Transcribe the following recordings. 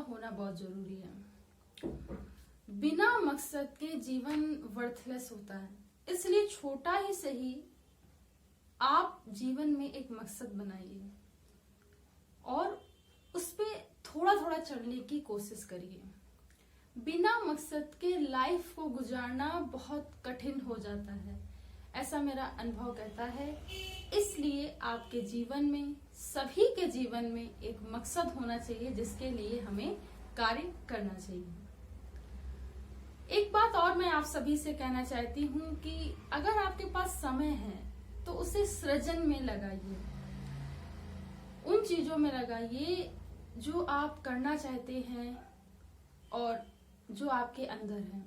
होना बहुत जरूरी है। बिना मकसद के जीवन वर्थलेस होता है, इसलिए छोटा ही सही आप जीवन में एक मकसद बनाइए और उस पे थोड़ा थोड़ा चढ़ने की कोशिश करिए। बिना मकसद के लाइफ को गुजारना बहुत कठिन हो जाता है, ऐसा मेरा अनुभव कहता है। इसलिए आपके जीवन में, सभी के जीवन में एक मकसद होना चाहिए जिसके लिए हमें कार्य करना चाहिए। एक बात और मैं आप सभी से कहना चाहती हूँ कि अगर आपके पास समय है तो उसे सृजन में लगाइए, उन चीजों में लगाइए जो आप करना चाहते हैं और जो आपके अंदर है।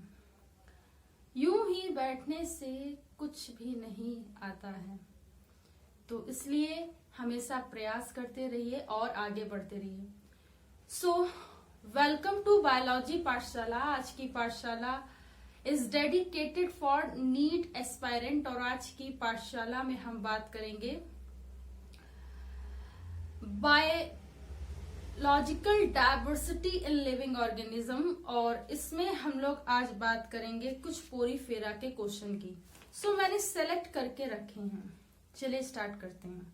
यूं ही बैठने से कुछ भी नहीं आता है, तो इसलिए हमेशा प्रयास करते रहिए और आगे बढ़ते रहिए। सो वेलकम टू बायोलॉजी पाठशाला। आज की पाठशाला is dedicated for NEET aspirant और आज की पाठशाला में हम बात करेंगे biological diversity in living organism और इसमें हम लोग आज बात करेंगे कुछ पोरीफेरा के क्वेश्चन की। सो मैंने सेलेक्ट करके रखे हैं, चलिए स्टार्ट करते हैं।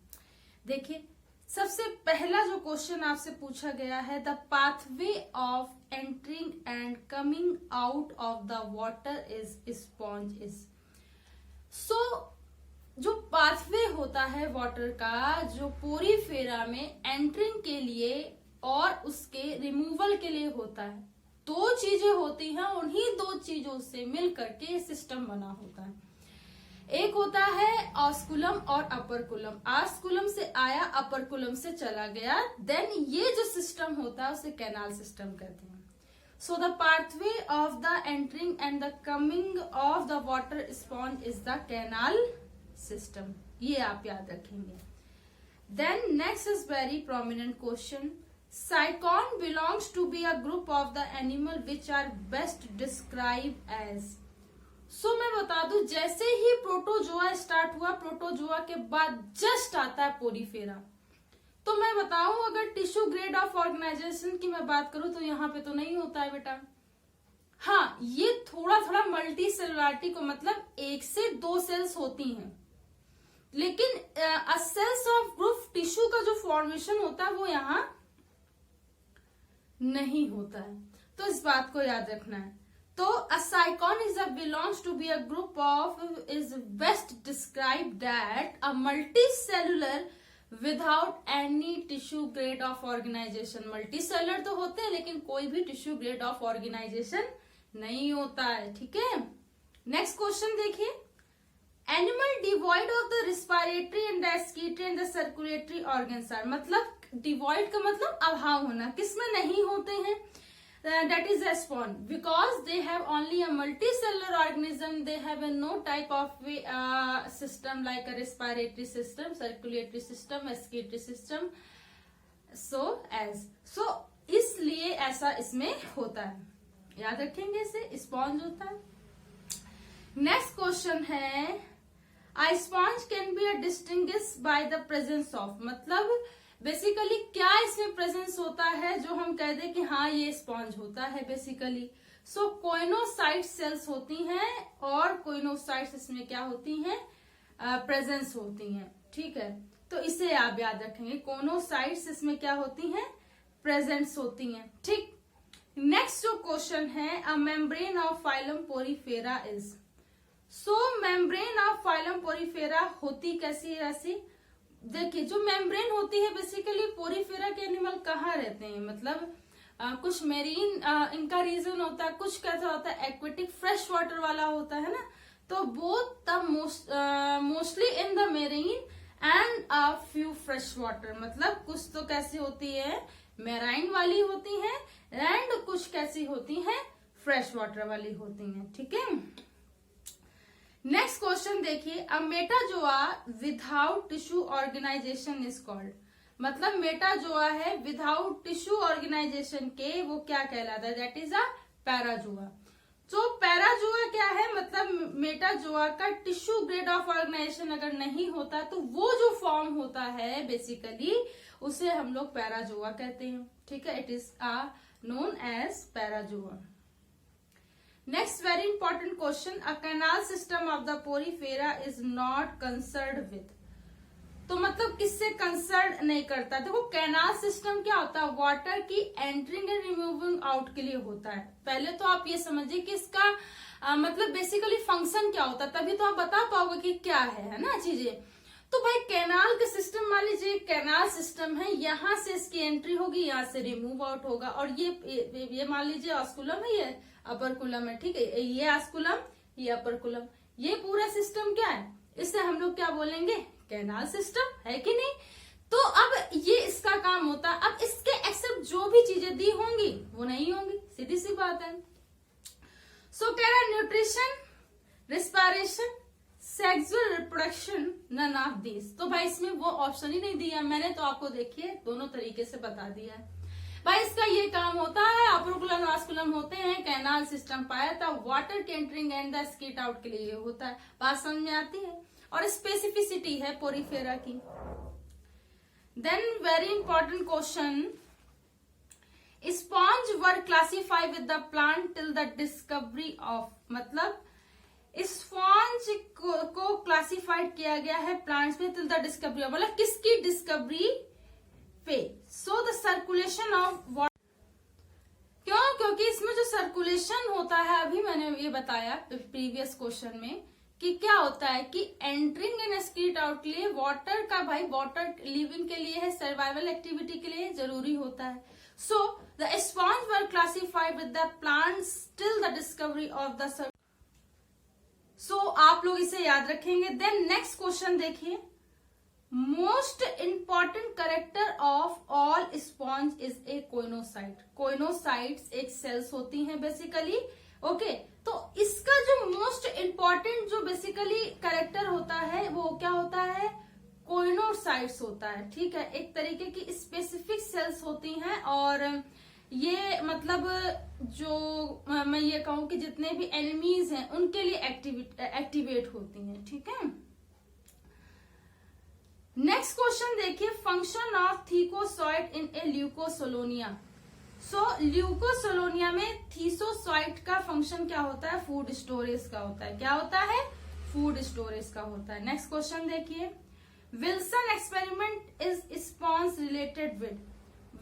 देखिए, सबसे पहला जो क्वेश्चन आपसे पूछा गया है, the pathway of entering and coming out of the water is sponge is. So जो पाथवे होता है वाटर का, जो पोरीफेरा में एंटरिंग के लिए और उसके रिमूवल के लिए होता है, दो चीजें होती हैं, उन्हीं दो चीजों से मिल करके सिस्टम बना होता है। एक होता है ऑस्कुलम और अपर-कुलम। ऑस्कुलम से आया, अपर-कुलम से चला गया, देन ये जो सिस्टम होता है उसे कैनाल सिस्टम कहते हैं। So the pathway of the entering and the coming of the water sponge is the canal system, ये आप याद रखेंगे। Then next is very prominent question, sycon belongs to be a group of the animal which are best describe as. So मैं बता दूं, जैसे ही protozoa start हुआ, प्रोटोजोआ के बाद जस्ट आता है पोरीफेरा। तो मैं बताऊं, अगर टिश्यू ग्रेड ऑफ ऑर्गेनाइजेशन की मैं बात करूं तो यहाँ पे तो नहीं होता है बेटा। हाँ, ये थोड़ा थोड़ा मल्टी सेलुलरिटी को, मतलब एक से दो सेल्स होती हैं, लेकिन सेल्स ऑफ ग्रुप टिश्यू का जो फॉर्मेशन होता है वो यहाँ नहीं होता है, तो इस बात को याद रखना है। तो a cycon is a belongs to be a group of is best described that a multicellular without any tissue grade of organization। multicellular तो होते हैं लेकिन कोई भी tissue grade of organization नहीं होता है, ठीक है। नेक्स्ट क्वेश्चन देखिए, animal devoid of the respiratory and the excretory and the circulatory organs are. मतलब डिवॉइड का मतलब अभाव होना, किसमें नहीं होते हैं, that is a sponge, because they have only a multicellular organism, they have a no type of system like a respiratory system, circulatory system, excretory system, so इसलिए ऐसा इसमें होता है, याद रखेंगे, इसे स्पॉन्ज होता है। नेक्स्ट क्वेश्चन है, a sponge can be distinguished by the presence of। मतलब बेसिकली क्या इसमें प्रेजेंस होता है जो हम कह दें कि हाँ ये स्पॉन्ज होता है बेसिकली। सो कोइनोसाइट सेल्स होती हैं और कोइनोसाइट्स इसमें क्या होती हैं, प्रेजेंस होती हैं, ठीक है। तो इसे आप याद रखेंगे, कोइनोसाइट्स इसमें क्या होती हैं, प्रेजेंस होती हैं, ठीक। नेक्स्ट जो क्वेश्चन है, a membrane of phylum Porifera is. So membrane of phylum Porifera होती कैसी है ऐसी। देखिए, जो मेम्ब्रेन होती है बेसिकली पोरीफेरा के एनिमल कहाँ रहते हैं, मतलब कुछ मेरीन इनका रीजन होता है, कुछ कैसा होता है एक्वेटिक फ्रेश वाटर वाला होता है ना। तो both the mostly in the marine and a few fresh water. मतलब कुछ तो कैसी होती है, मेराइन वाली होती है, एंड कुछ कैसी होती है, फ्रेश वाटर वाली होती है, ठीक है। नेक्स्ट क्वेश्चन देखिए, a metazoa without tissue organisation is called. मतलब मेटाजोआ है विदाउट टिश्यू ऑर्गेनाइजेशन के, वो क्या कहलाता है, दैट इज अ पैराजोआ। तो पैराजोआ क्या है, मतलब मेटाजोआ का टिश्यू ग्रेड ऑफ ऑर्गेनाइजेशन अगर नहीं होता तो वो जो फॉर्म होता है बेसिकली उसे हम लोग पैराजोआ कहते हैं, ठीक है। It is a known as parazoa. Next very important question, a canal system of the porifera is not concerned with. तो मतलब किससे कंसर्न नहीं करता। देखो कैनाल सिस्टम क्या होता है, वाटर की एंटरिंग एंड रिमूविंग आउट के लिए होता है। पहले तो आप ये समझिए कि इसका मतलब बेसिकली फंक्शन क्या होता है, तभी तो आप बता पाओगे कि क्या है ना चीजें। तो भाई कैनाल के सिस्टम मान लीजिए कैनाल सिस्टम है, यहाँ से इसकी एंट्री होगी, यहाँ से रिमूव आउट होगा, और ये मान लीजिए ऑस्कुलम है, ये अपर कुलम है, ठीक है, ये ऑस्कुलम, ये अपर कुलम, ये पूरा सिस्टम क्या है, इससे हम लोग क्या बोलेंगे, कैनाल सिस्टम, है कि नहीं। तो अब ये इसका काम होता है। अब इसके एक्सेप्ट जो भी चीजें दी होंगी वो नहीं होंगी, सीधी सी बात है। सो कह रहा nutrition, respiration, sexual reproduction, none of this. तो भाई इसमें वो ऑप्शन ही नहीं दिया मैंने, तो आपको देखिए दोनों तरीके से बता दिया है। भाई इसका ये काम होता है, अपर ऑस्कुलम होते हैं, कैनाल सिस्टम पाया था, वाटर के entering and the squirt out के लिए होता है। बात समझ में आती है। और स्पेसिफिसिटी है पोरीफेरा की। Then very important question, sponge were classified with the plant till the discovery of, मतलब स्पॉन्ज को क्लासिफाइड किया गया है प्लांट्स में टिल द डिस्कवरी ऑफ, मतलब किसकी डिस्कवरी पे। So the circulation of water, क्यों, क्योंकि इसमें जो सर्कुलेशन होता है, अभी मैंने ये बताया प्रीवियस क्वेश्चन में कि क्या होता है कि एंट्रिंग एंड स्कीट आउट के लिए वाटर का, भाई वाटर लिविंग के लिए है, सर्वाइवल एक्टिविटी के लिए जरूरी होता है। So the sponge were classified with the plants till the discovery of the, so आप लोग इसे याद रखेंगे। देन नेक्स्ट क्वेश्चन देखिए, most important character of all sponge is a coenocyte. Coenocytes एक सेल्स होती हैं बेसिकली, ओके। तो इसका जो मोस्ट इंपॉर्टेंट जो बेसिकली कैरेक्टर होता है वो क्या होता है, कोइनोसाइट्स होता है, ठीक है। एक तरीके की स्पेसिफिक सेल्स होती हैं, और ये मतलब जो मैं ये कहूं कि जितने भी एनिमीज हैं उनके लिए एक्टिवेट होती हैं, ठीक है। नेक्स्ट क्वेश्चन देखिए, फंक्शन ऑफ थीकोसॉइट इन ए ल्यूकोसोलोनिया। सो ल्यूकोसोलोनिया में थीसोसॉइट का फंक्शन क्या होता है, फूड स्टोरेज का होता है। क्या होता है, फूड स्टोरेज का होता है। नेक्स्ट क्वेश्चन देखिए, Wilson experiment is sponge related with.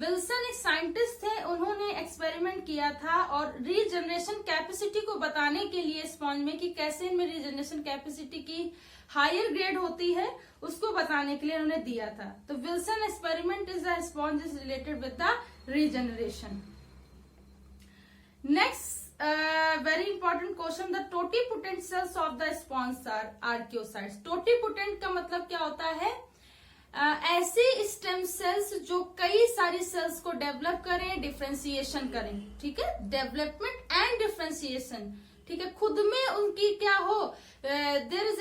Wilson एक साइंटिस्ट थे, उन्होंने एक्सपेरिमेंट किया था और रीजनरेशन कैपेसिटी को बताने के लिए स्पॉन्ज में कि कैसे इनमें रीजनरेशन कैपेसिटी की हायर ग्रेड होती है, उसको बताने के लिए उन्होंने दिया था। तो Wilson experiment is the sponge is related with the regeneration. Next very important question, the totipotent cells of the sponge are archaeocytes. Totipotent का मतलब क्या होता है, ऐसे स्टेम सेल्स जो कई सारी सेल्स को डेवलप करें, डिफ्रेंसिएशन करें, ठीक है, डेवलपमेंट एंड डिफ्रेंसिएशन, ठीक है, खुद में उनकी क्या हो, there is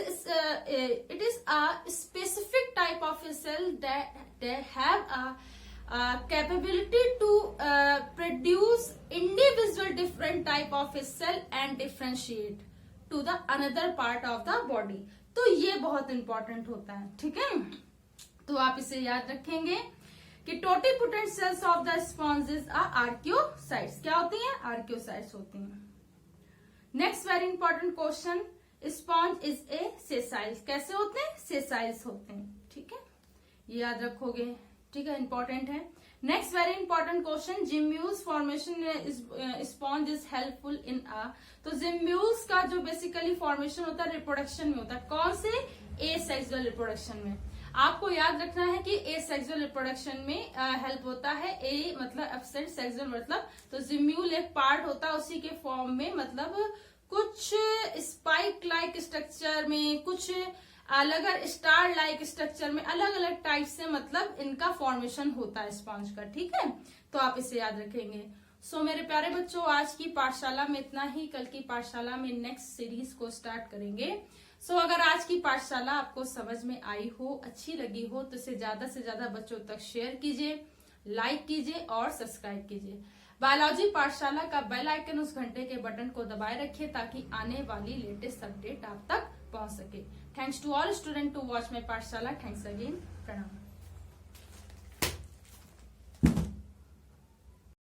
it is a specific type of a cell that have a capability to produce individual different type of a cell and differentiate to the another part of the body. तो ये बहुत important होता है, ठीक है। तो आप इसे याद रखेंगे कि totipotent cells of the sponges are archaeocytes. क्या होती हैं, आर्कियोसाइट्स होती हैं। Next very important question, sponge is a sessiles. कैसे होते हैं, सेसाइल्स होते हैं, ठीक है, ये याद रखोगे, ठीक है, इंपॉर्टेंट है। Next very important question, gemmules formation sponge is helpful in a. तो जिम्यूल्स का जो बेसिकली फॉर्मेशन होता है रिप्रोडक्शन में होता है, कौन से, ए सेक्सुअल रिप्रोडक्शन में। आपको याद रखना है कि ए सेक्सुअल रिप्रोडक्शन में हेल्प होता है, ए मतलब एब्सेंट, सेक्सुअल मतलब, तो जिम्यूल एक पार्ट होता है उसी के फॉर्म में, मतलब कुछ स्पाइक लाइक स्ट्रक्चर में, कुछ अलग स्टार लाइक स्ट्रक्चर में, अलग अलग टाइप से मतलब इनका फॉर्मेशन होता है स्पॉन्ज का, ठीक है। तो आप इसे याद रखेंगे। सो मेरे प्यारे बच्चों, आज की पाठशाला में इतना ही। कल की पाठशाला में नेक्स्ट सीरीज को स्टार्ट करेंगे। सो अगर आज की पाठशाला आपको समझ में आई हो, अच्छी लगी हो, तो इसे ज्यादा से ज्यादा बच्चों तक शेयर कीजिए, लाइक कीजिए और सब्सक्राइब कीजिए। बायोलॉजी पाठशाला का बेल आइकन, उस घंटे के बटन को दबाए रखिए ताकि आने वाली लेटेस्ट अपडेट आप तक पहुंच सके। Thanks to all student to watch my Pathshala. Thanks again, प्रणाम।